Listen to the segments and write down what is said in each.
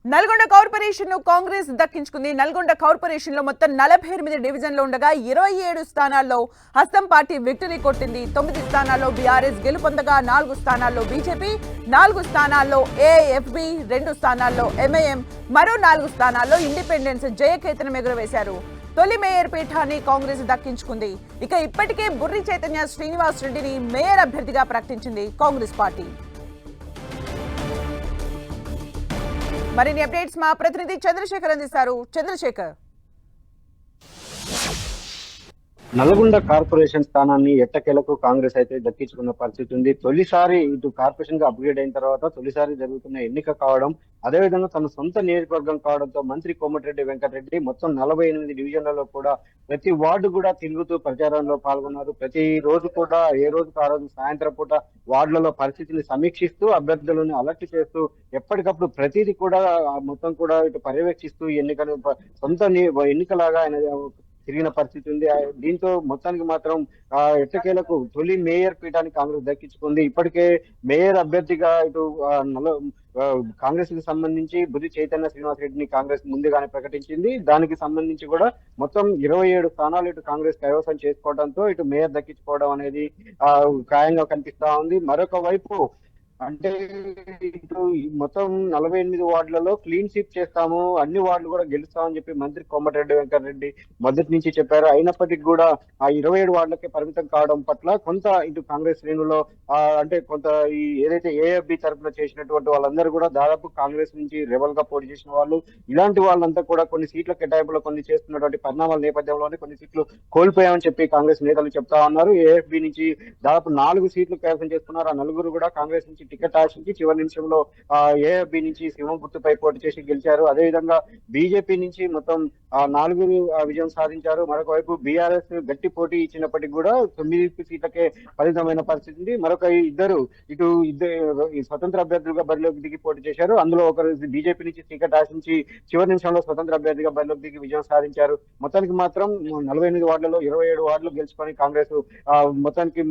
Nalgonda corporation ను కాంగ్రెస్ దక్కించుకుంది. Nalgonda corporation లో మొత్తం 48 డివిజన్లు ఉండగా 27 స్థానాల్లో హస్తం పార్టీ విక్టరీ కొట్టింది. 9 స్థానాల్లో బీఆర్ఎస్ గెలుపొందగా 4 స్థానాల్లో బీజేపీ, 4 స్థానాల్లో ఏఎఫ్బి, 2 స్థానాల్లో ఎంఐఎం, మరో 4 స్థానాల్లో ఇండిపెండెన్స్ జయకేతనం ఎగురవేశారు. తొలి మేయర్ పీఠాన్ని కాంగ్రెస్ దక్కించుకుంది. ఇక ఇప్పటికే బుర్రి చైతన్య శ్రీనివాస్ రెడ్డిని మేయర్ అభ్యర్థిగా ప్రకటించింది కాంగ్రెస్ పార్టీ. మరిన్ని అప్డేట్స్ మా ప్రతినిధి చంద్రశేఖర్ అందిస్తారు. చంద్రశేఖర్, నల్గొండ కార్పొరేషన్ స్థానాన్ని ఎట్టకేలకు కాంగ్రెస్ అయితే దక్కించుకున్న పరిస్థితి ఉంది. తొలిసారి ఇటు కార్పొరేషన్ గా అప్గ్రేడ్ అయిన తర్వాత తొలిసారి జరుగుతున్న ఎన్నిక కావడం, అదేవిధంగా తన సొంత నియోజకవర్గం కావడంతో మంత్రి కోమటిరెడ్డి వెంకటరెడ్డి మొత్తం 48 డివిజన్లలో కూడా ప్రతి వార్డు కూడా తిరుగుతూ ప్రచారంలో పాల్గొన్నారు. ప్రతి రోజు కూడా ఏ రోజుకు ఆ రోజు సాయంత్రం పూట వార్డులలో పరిస్థితిని సమీక్షిస్తూ అభ్యర్థులను అలర్ట్ చేస్తూ ఎప్పటికప్పుడు ప్రతిదీ కూడా మొత్తం కూడా ఇటు పర్యవేక్షిస్తూ ఎన్నికలు సొంత ఎన్నికలాగా ఆయన తిరిగిన పరిస్థితి ఉంది. దీంతో మొత్తానికి మాత్రం ఎట్టకేలకు తొలి మేయర్ పీఠాన్ని కాంగ్రెస్ దక్కించుకుంది. ఇప్పటికే మేయర్ అభ్యర్థిగా ఇటు కాంగ్రెస్ కి సంబంధించి బుర్రి చైతన్య శ్రీనివాస్ రెడ్డిని కాంగ్రెస్ ముందుగానే ప్రకటించింది. దానికి సంబంధించి కూడా మొత్తం 27 స్థానాలు ఇటు కాంగ్రెస్ కైవసం చేసుకోవడంతో ఇటు మేయర్ దక్కించుకోవడం అనేది ఖాయంగా కనిపిస్తా ఉంది. మరొక వైపు అంటే ఇటు మొత్తం 48 వార్డులలో క్లీన్ స్వీప్ చేస్తాము, అన్ని వార్డులు కూడా గెలుస్తామని చెప్పి మంత్రి కోమటిరెడ్డి వెంకటరెడ్డి మొదటి నుంచి చెప్పారు. అయినప్పటికీ కూడా ఆ 27 వార్డులకే పరిమితం కావడం పట్ల కొంత ఇటు కాంగ్రెస్ శ్రేణుల్లో అంటే కొంత ఈ ఏదైతే ఏఎఫ్బి తరఫున చేసినటువంటి వాళ్ళందరూ కూడా దాదాపు కాంగ్రెస్ నుంచి రెబల్ గా పోటీ చేసిన వాళ్ళు, ఇలాంటి వాళ్ళంతా కూడా కొన్ని సీట్ల కేటాయింపులో కొన్ని చేస్తున్నటువంటి పరిణామాల నేపథ్యంలోనే కొన్ని సీట్లు కోల్పోయామని చెప్పి కాంగ్రెస్ నేతలు చెప్తా ఉన్నారు. ఏఎఫ్బి నుంచి దాదాపు 4 సీట్లు కైవసం చేసుకున్నారు. ఆ నలుగురు కూడా కాంగ్రెస్ నుంచి టికెట్ ఆశించి చివరి నిమిషంలో ఏఎఫ్బి నుంచి సింహం గుర్తుపై పోటీ చేసి గెలిచారు. అదేవిధంగా బీజేపీ నుంచి మొత్తం 4 విజయం సాధించారు. మరొక వైపు బీఆర్ఎస్ గట్టి పోటీ ఇచ్చినప్పటికీ కూడా 9 సీట్లకే పరిమితమైన పరిస్థితి ఉంది. మరొక ఇద్దరు స్వతంత్ర అభ్యర్థులుగా బరిలోకి దిగి పోటీ చేశారు. అందులో ఒకరు బీజేపీ నుంచి టికెట్ ఆశించి చివరి నిమిషంలో స్వతంత్ర అభ్యర్థిగా బరిలోకి దిగి విజయం సాధించారు. మొత్తానికి మాత్రం 48 వార్డులలో 27 వార్డులు గెలుచుకొని కాంగ్రెస్ మొత్తానికి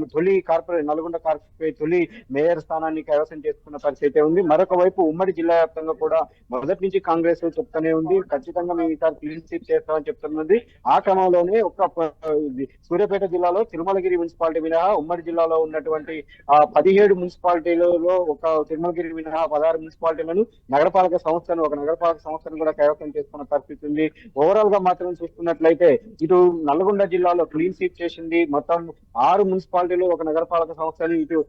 నల్గొండ కార్పొరేషన్ తొలి మేయర్ స్థానాన్ని కైవసం చేసుకున్న పరిస్థితి ఉంది. మరొక వైపు ఉమ్మడి జిల్లా వ్యాప్తంగా కూడా మొదటి నుంచి కాంగ్రెస్ చెప్తూనే ఉంది, ఖచ్చితంగా మేము ఈసారి క్లీన్ స్వీప్ చేస్తామని చెప్తున్నది. ఆ క్రమంలోనే సూర్యాపేట జిల్లాలో తిరుమలగిరి మున్సిపాలిటీ మినహా ఉమ్మడి జిల్లాలో ఉన్నటువంటి 17 మున్సిపాలిటీలలో ఒక తిరుమలగిరి మినహా 16 మున్సిపాలిటీలను నగరపాలక సంస్థను కూడా కైవసం చేసుకున్న పరిస్థితి ఉంది. ఓవరాల్ గా మాత్రం చూసుకున్నట్లయితే ఇటు నల్గొండ జిల్లాలో క్లీన్ స్వీప్ చేసింది. మొత్తం 6 మున్సిపాలిటీలు ఒక నగరపాలక సంస్థని ఇటు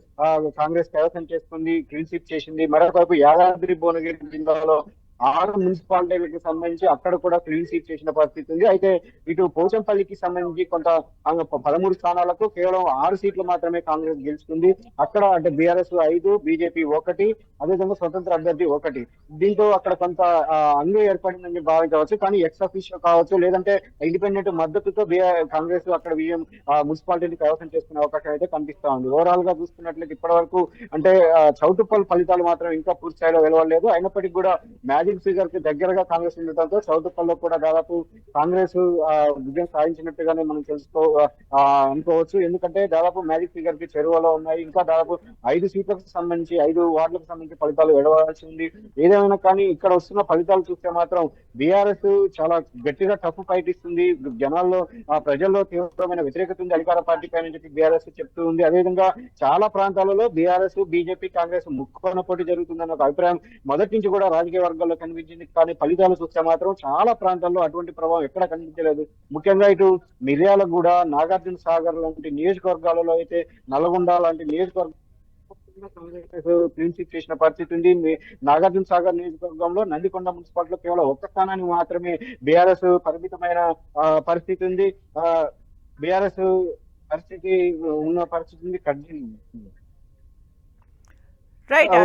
కాంగ్రెస్ కైవసం చేసుకుంది, క్లీన్ స్వీప్ చేసింది. మరొక వైపు యాదాద్రి భువనగిరి జిల్లాలో 6 మున్సిపాలిటీలకు సంబంధించి అక్కడ కూడా క్లీన్ స్వీప్ చేసిన పరిస్థితి ఉంది. అయితే ఇటు పోచంపల్లికి సంబంధించి కొంత 13 స్థానాలకు కేవలం 6 సీట్లు మాత్రమే కాంగ్రెస్ గెలుచుకుంది. అక్కడ అంటే బీఆర్ఎస్ 5, బీజేపీ 1, అదేవిధంగా స్వతంత్ర అభ్యర్థి 1. దీంతో అక్కడ కొంత అంగు ఏర్పడిందని భావించవచ్చు. కానీ ఎక్స్ అఫీషియో కావచ్చు, లేదంటే ఇండిపెండెంట్ మద్దతుతో కాంగ్రెస్ అక్కడ విజయం మున్సిపాలిటీని కైవసం చేసుకునే అవకాశం అయితే కనిపిస్తా ఉంది. ఓవరాల్ గా చూసుకున్నట్లయితే ఇప్పటి వరకు అంటే చౌటుప్పల్ ఫలితాలు మాత్రం ఇంకా పూర్తి స్థాయిలో వెలువడలేదు. అయినప్పటికీ కూడా మ్యాజిక్ ఫిగర్ కి దగ్గరగా కాంగ్రెస్ ఉండటంతో చౌటుప్పల్లో కూడా దాదాపు కాంగ్రెస్ విజయం సాధించినట్టుగానే మనం అనుకోవచ్చు. ఎందుకంటే దాదాపు మ్యాజిక్ ఫిగర్ కి చెరువులో ఉన్నాయి. ఇంకా దాదాపు 5 సీట్లకు సంబంధించి 5 వార్డులకు సంబంధించి ఫలితాలు వెడవలసి ఉంది. ఏదేమైనా కానీ ఇక్కడ వస్తున్న ఫలితాలు చూస్తే మాత్రం బీఆర్ఎస్ చాలా గట్టిగా టఫ్ ఫైట్ ఇస్తుంది. జనాల్లో ప్రజల్లో తీవ్రమైన వ్యతిరేకత ఉంది అధికార పార్టీ పైన చెప్పి బీఆర్ఎస్ చెప్తూ ఉంది. అదేవిధంగా చాలా ప్రాంతాలలో బీఆర్ఎస్, బీజేపీ, కాంగ్రెస్ ముక్కున పోటీ జరుగుతుందన్న ఒక అభిప్రాయం మొదటి నుంచి కూడా రాజకీయ వర్గాల్లో కనిపించింది. కానీ ఫలితాలు చూస్తే మాత్రం చాలా ప్రాంతాల్లో అటువంటి ప్రభావం ఎక్కడ కనిపించలేదు. ముఖ్యంగా ఇటు మిర్యాలగూడ, నాగార్జున సాగర్ లాంటి నియోజకవర్గాలలో అయితే నల్గొండ లాంటి నియోజకవర్గం క్లీన్ స్వీప్ చేసిన పరిస్థితి ఉంది. నాగార్జున సాగర్ నియోజకవర్గంలో నందికొండ మున్సిపాలిటీలో కేవలం 1 స్థానానికి మాత్రమే బీఆర్ఎస్ పరిమితమైన పరిస్థితి ఉంది. బీఆర్ఎస్ పరిస్థితి ఉన్న పరిస్థితి ఉంది. రైట్.